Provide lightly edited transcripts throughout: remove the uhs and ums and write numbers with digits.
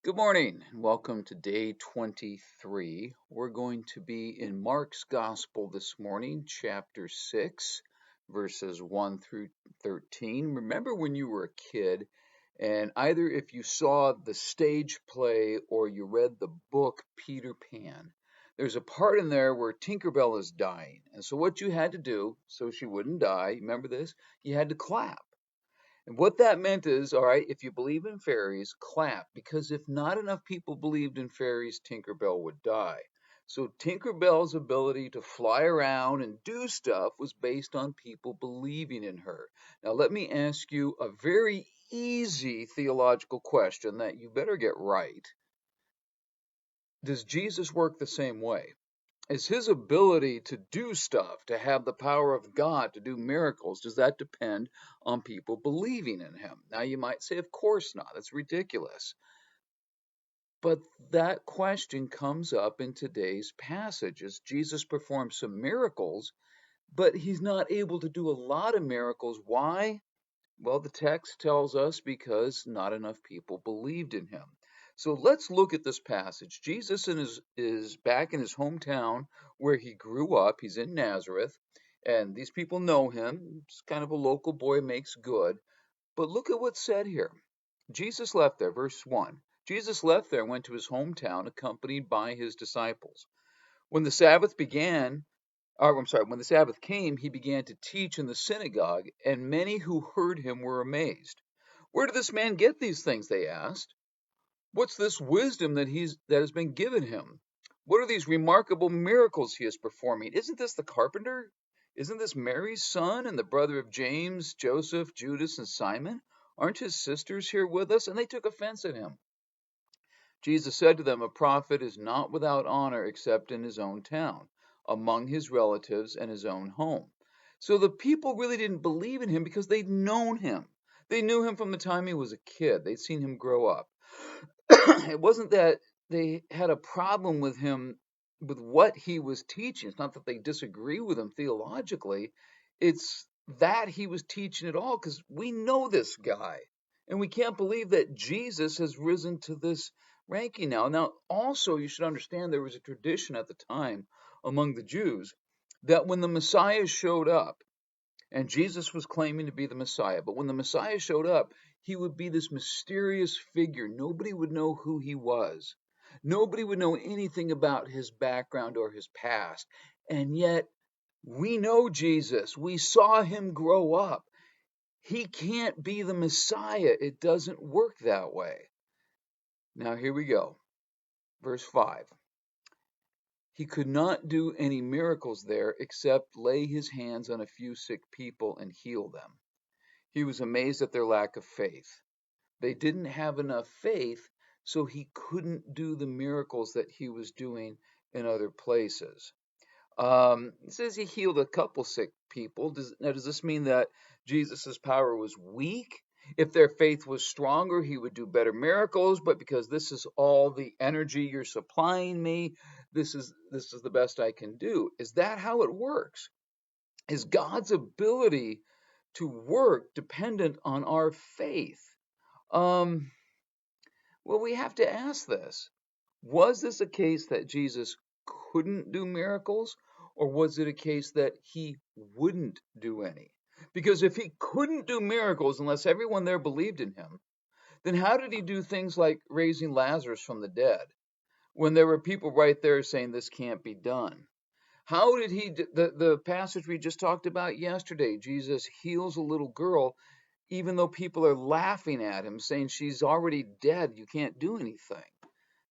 Good morning and welcome to day 23. We're going to be in Mark's Gospel this morning, chapter 6, verses 1 through 13. Remember when you were a kid and either if you saw the stage play or you read the book Peter Pan, there's a part in there where Tinkerbell is dying. And so what you had to do so she wouldn't die, remember this? You had to clap. And what that meant is, all right, if you believe in fairies, clap, because if not enough people believed in fairies, Tinkerbell would die. So Tinkerbell's ability to fly around and do stuff was based on people believing in her. Now, let me ask you a very easy theological question that you better get right. Does Jesus work the same way? Is his ability to do stuff, to have the power of God to do miracles, does that depend on people believing in him? Now, you might say, of course not. That's ridiculous. But that question comes up in today's passage as Jesus performs some miracles, but he's not able to do a lot of miracles. Why? Well, the text tells us because not enough people believed in him. So let's look at this passage. Jesus is back in his hometown where he grew up. He's in Nazareth, and these people know him. He's kind of a local boy, makes good. But look at what's said here. Jesus left there, verse 1. Jesus left there and went to his hometown, accompanied by his disciples. When the Sabbath began, when the Sabbath came, he began to teach in the synagogue, and many who heard him were amazed. Where did this man get these things? They asked. What's this wisdom that has been given him? What are these remarkable miracles he is performing? Isn't this the carpenter? Isn't this Mary's son and the brother of James, Joseph, Judas, and Simon? Aren't his sisters here with us? And they took offense at him. Jesus said to them, a prophet is not without honor except in his own town, among his relatives, and his own home. So the people really didn't believe in him because they'd known him. They knew him from the time he was a kid. They'd seen him grow up. It wasn't that they had a problem with him, with what he was teaching. It's not that they disagree with him theologically. It's that he was teaching it all because we know this guy. And we can't believe that Jesus has risen to this ranking now. Now, also, you should understand there was a tradition at the time among the Jews that when the Messiah showed up, and Jesus was claiming to be the Messiah, but when the Messiah showed up, he would be this mysterious figure. Nobody would know who he was. Nobody would know anything about his background or his past. And yet, we know Jesus. We saw him grow up. He can't be the Messiah. It doesn't work that way. Now, here we go. Verse 5. He could not do any miracles there except lay his hands on a few sick people and heal them. He was amazed at their lack of faith. They didn't have enough faith, so he couldn't do the miracles that he was doing in other places. It says he healed a couple sick people. Does this mean that Jesus' power was weak? If their faith was stronger, he would do better miracles, but because this is all the energy you're supplying me, this is the best I can do. Is that how it works? Is God's ability to work dependent on our faith? Um, well, we have to ask this. Was this a case that Jesus couldn't do miracles, or was it a case that he wouldn't do any? Because if he couldn't do miracles unless everyone there believed in him, then how did he do things like raising Lazarus from the dead when there were people right there saying this can't be done? How did the passage we just talked about yesterday, Jesus heals a little girl even though people are laughing at him, saying she's already dead, you can't do anything.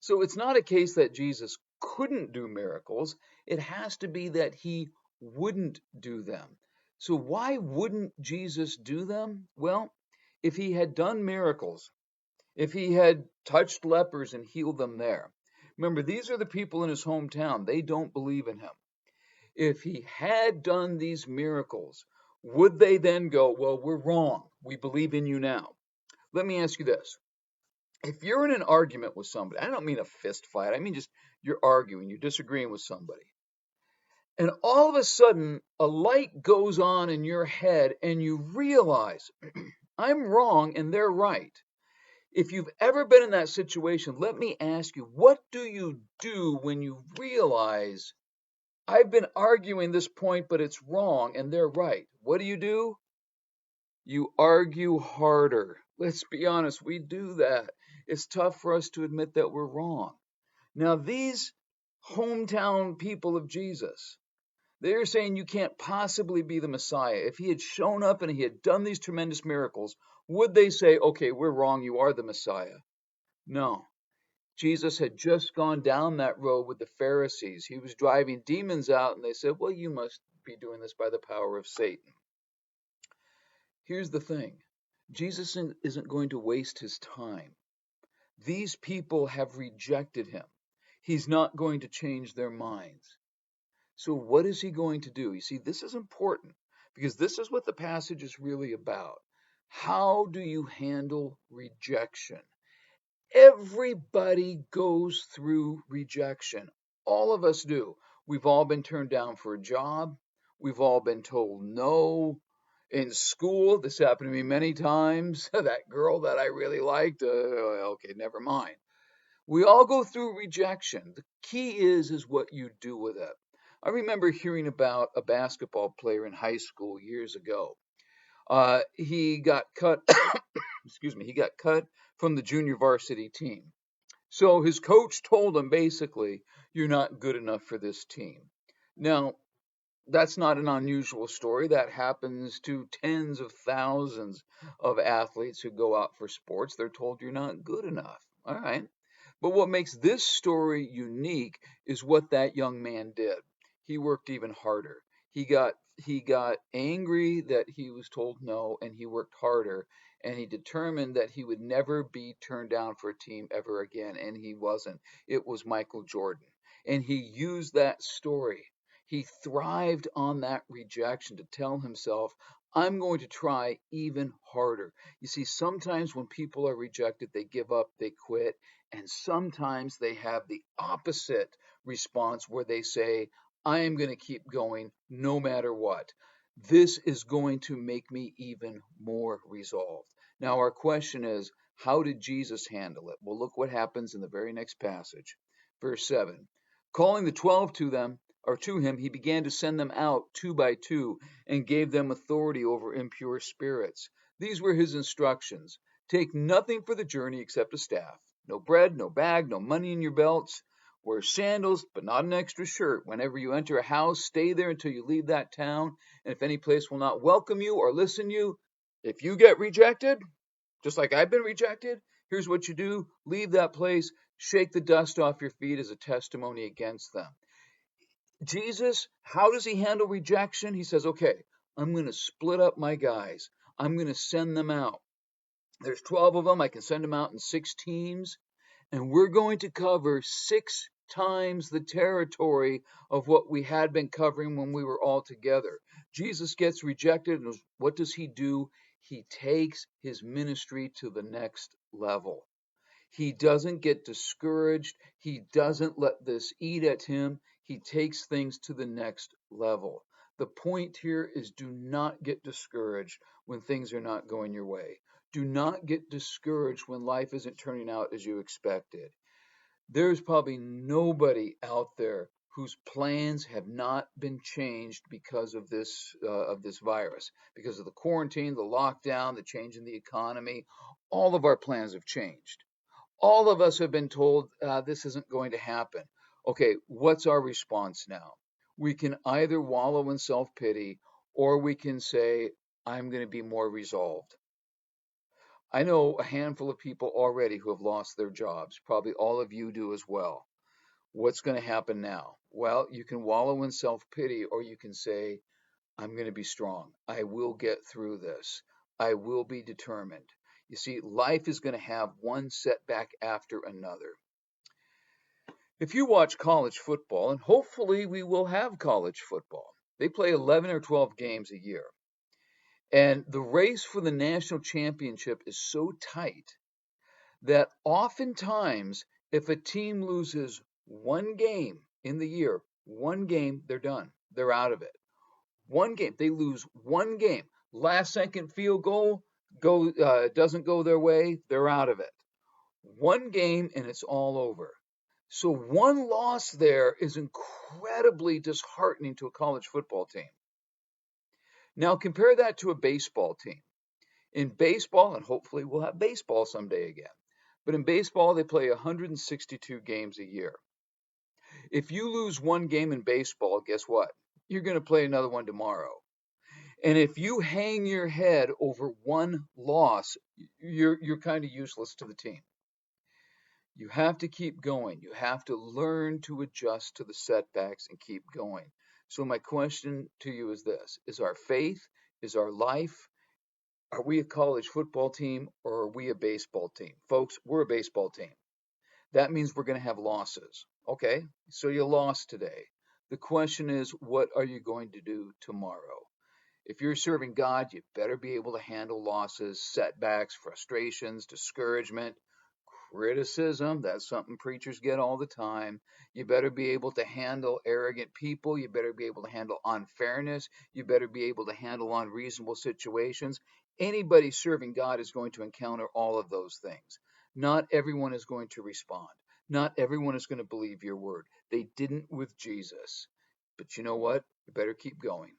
So it's not a case that Jesus couldn't do miracles. It has to be that he wouldn't do them. So why wouldn't Jesus do them? Well, if he had done miracles, if he had touched lepers and healed them there, remember, these are the people in his hometown. They don't believe in him. If he had done these miracles, would they then go, well, we're wrong. We believe in you now? Let me ask you this. If you're in an argument with somebody, I don't mean a fist fight. I mean just you're arguing, you're disagreeing with somebody. And all of a sudden, a light goes on in your head and you realize, I'm wrong and they're right. If you've ever been in that situation, let me ask you, what do you do when you realize I've been arguing this point, but it's wrong and they're right? What do? You argue harder. Let's be honest, we do that. It's tough for us to admit that we're wrong. Now, these hometown people of Jesus, they're saying you can't possibly be the Messiah. If he had shown up and he had done these tremendous miracles, would they say, okay, we're wrong, you are the Messiah? No. Jesus had just gone down that road with the Pharisees. He was driving demons out, and they said, well, you must be doing this by the power of Satan. Here's the thing. Jesus isn't going to waste his time. These people have rejected him. He's not going to change their minds. So what is he going to do? You see, this is important because this is what the passage is really about. How do you handle rejection? Everybody goes through rejection. All of us do. We've all been turned down for a job. We've all been told no. In school, this happened to me many times. That girl that I really liked, okay, never mind. We all go through rejection. The key is what you do with it. I remember hearing about a basketball player in high school years ago. He got cut, excuse me, he got cut from the junior varsity team. So his coach told him basically, you're not good enough for this team. Now, that's not an unusual story. That happens to tens of thousands of athletes who go out for sports. They're told you're not good enough. All right. But what makes this story unique is what that young man did. He worked even harder. He got angry that he was told no, and he worked harder, and he determined that he would never be turned down for a team ever again, and he wasn't. It was Michael Jordan. And he used that story. He thrived on that rejection to tell himself, I'm going to try even harder. You see, sometimes when people are rejected, they give up, they quit, and sometimes they have the opposite response where they say, I am going to keep going no matter what. This is going to make me even more resolved. Now, our question is, how did Jesus handle it? Well, look what happens in the very next passage. Verse 7. Calling the 12 to him, he began to send them out 2 by 2 and gave them authority over impure spirits. These were his instructions. Take nothing for the journey except a staff. No bread, no bag, no money in your belts. Wear sandals, but not an extra shirt. Whenever you enter a house, stay there until you leave that town. And if any place will not welcome you or listen to you, if you get rejected, just like I've been rejected, here's what you do. Leave that place. Shake the dust off your feet as a testimony against them. Jesus, how does he handle rejection? He says, okay, I'm going to split up my guys. I'm going to send them out. There's 12 of them. I can send them out in 6 teams. And we're going to cover 6 times the territory of what we had been covering when we were all together. Jesus gets rejected, and what does he do? He takes his ministry to the next level. He doesn't get discouraged. He doesn't let this eat at him. He takes things to the next level. The point here is do not get discouraged when things are not going your way. Do not get discouraged when life isn't turning out as you expected. There's probably nobody out there whose plans have not been changed because of this virus, because of the quarantine, the lockdown, the change in the economy. All of our plans have changed. All of us have been told this isn't going to happen. Okay, what's our response now? We can either wallow in self-pity or we can say, I'm going to be more resolved. I know a handful of people already who have lost their jobs. Probably all of you do as well. What's going to happen now? Well, you can wallow in self-pity or you can say, I'm going to be strong. I will get through this. I will be determined. You see, life is going to have one setback after another. If you watch college football, and hopefully we will have college football, they play 11 or 12 games a year. And the race for the national championship is so tight that oftentimes if a team loses one game in the year, one game, they're done. They're out of it. One game, they lose one game. Last second field goal doesn't go their way, they're out of it. One game and it's all over. So one loss there is incredibly disheartening to a college football team. Now compare that to a baseball team. In baseball, and hopefully we'll have baseball someday again, but in baseball, they play 162 games a year. If you lose one game in baseball, guess what? You're going to play another one tomorrow. And if you hang your head over one loss, you're kind of useless to the team. You have to keep going. You have to learn to adjust to the setbacks and keep going. So my question to you is this: is our faith, is our life, are we a college football team or are we a baseball team? Folks, we're a baseball team. That means we're going to have losses. Okay, so you lost today. The question is, what are you going to do tomorrow? If you're serving God, you better be able to handle losses, setbacks, frustrations, discouragement, criticism. That's something preachers get all the time. You better be able to handle arrogant people. You better be able to handle unfairness. You better be able to handle unreasonable situations. Anybody serving God is going to encounter all of those things. Not everyone is going to respond. Not everyone is going to believe your word. They didn't with Jesus. But you know what? You better keep going.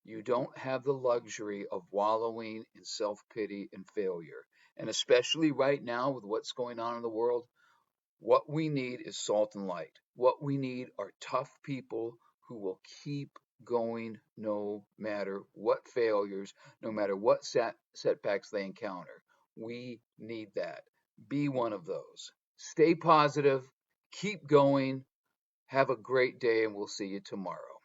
You don't have the luxury of wallowing in self-pity and failure. And especially right now with what's going on in the world, what we need is salt and light. What we need are tough people who will keep going no matter what failures, no matter what setbacks they encounter. We need that. Be one of those. Stay positive, keep going, have a great day, and we'll see you tomorrow.